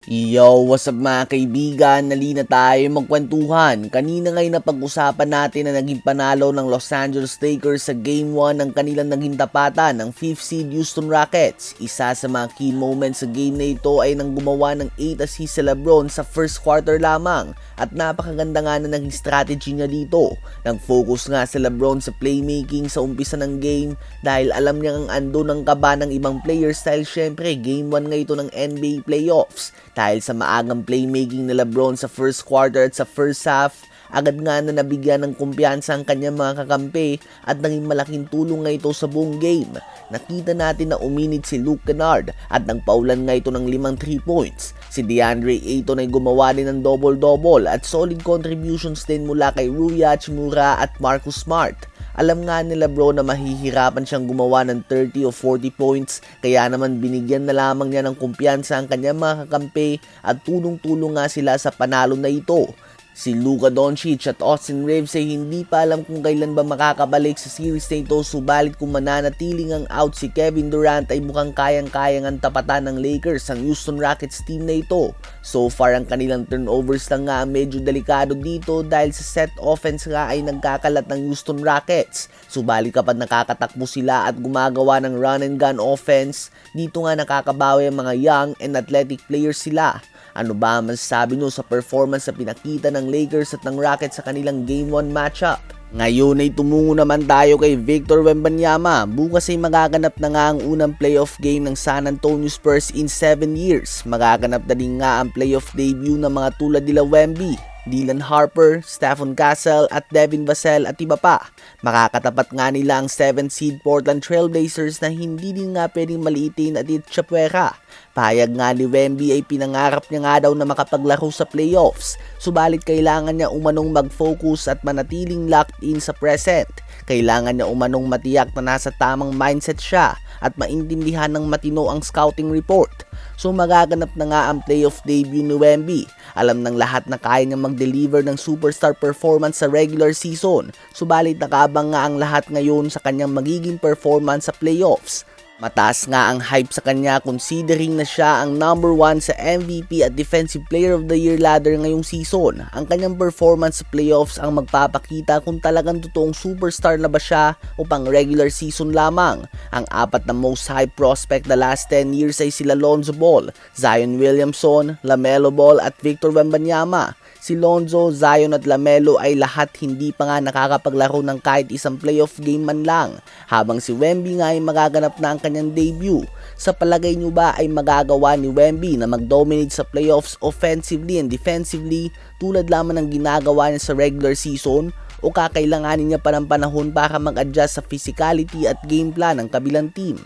Yo, what's up mga kaibigan? Nalina tayo magkwentuhan. Kanina ngay napag-usapan natin na naging panalo ng Los Angeles Lakers sa Game 1 ng kanilang naging tapatan ng 5th seed Houston Rockets. Isa sa mga key moments sa game na ito ay nang gumawa ng 8 assists si LeBron sa first quarter lamang. At napakaganda nga na naging strategy niya dito. Nag-focus nga si LeBron sa playmaking sa umpisa ng game dahil alam niya ang ando ng kaba ng ibang players dahil syempre Game 1 nga ito ng NBA Playoffs. Dahil sa maagang playmaking ni LeBron sa first quarter at sa first half, agad nga na nabigyan ng kumpiyansa ang kanyang mga kakampi at naging malaking tulong nga ito sa buong game. Nakita natin na uminit si Luke Kennard at nagpaulan nga ito ng 5 3 points. Si DeAndre Ayton ay gumawa din ng double-double at solid contributions din mula kay Rui Hachimura at Marcus Smart. Alam nga ni LeBron na mahihirapan siyang gumawa ng 30 o 40 points kaya naman binigyan na lamang niya ng kumpiyansa ang kanyang mga kakampi at tulong-tulong nga sila sa panalo na ito. Si Luka Doncic at Austin Reeves ay hindi pa alam kung kailan ba makakabalik sa series na ito, subalit kung mananatiling ang out si Kevin Durant ay mukhang kayang-kayang ang tapatan ng Lakers ang Houston Rockets team na ito. So far ang kanilang turnovers lang nga medyo delikado dito dahil sa set offense nga ay nagkakalat ng Houston Rockets. Subalit kapag nakakatakbo sila at gumagawa ng run and gun offense, dito nga nakakabawi ang mga young and athletic players sila. Ano ba ang masasabi nyo sa performance na pinakita ng Lakers at ng Rockets sa kanilang Game 1 matchup? Ngayon ay tumungo naman tayo kay Victor Wembanyama. Bukas ay magaganap na nga ang unang playoff game ng San Antonio Spurs in 7 years. Magaganap na din nga ang playoff debut ng mga tulad nila Wemby, Dylan Harper, Stephon Castle at Devin Vassell at iba pa. Makakatapat nga nila ang 7th seed Portland Trail Blazers na hindi din nga pwedeng maliitin at itsyapwera. Pahayag nga ni Wemby ay pinangarap niya nga daw na makapaglaro sa playoffs, subalit kailangan niya umanong mag-focus at manatiling locked in sa present. Kailangan niya umanong matiyak na nasa tamang mindset siya at maintindihan ng matino ang scouting report. So magaganap na nga ang playoff debut ni Wemby. Alam ng lahat na kaya niya mag-deliver ng superstar performance sa regular season, subalit nakaabang nga ang lahat ngayon sa kanyang magiging performance sa playoffs. Mataas nga ang hype sa kanya considering na siya ang number 1 sa MVP at Defensive Player of the Year ladder ngayong season. Ang kanyang performance sa playoffs ang magpapakita kung talagang totoong superstar na ba siya o pang regular season lamang. Ang apat na most hype prospect the last 10 years ay sila Lonzo Ball, Zion Williamson, LaMelo Ball at Victor Wembanyama. Si Lonzo, Zion at LaMelo ay lahat hindi pa nga nakakapaglaro ng kahit isang playoff game man lang, habang si Wemby nga ay magaganap na ang kanyang debut. Sa palagay nyo ba ay magagawa ni Wemby na mag-dominate sa playoffs offensively and defensively tulad lamang ng ginagawa niya sa regular season, o kakailanganin niya pa ng panahon para mag-adjust sa physicality at game plan ng kabilang team?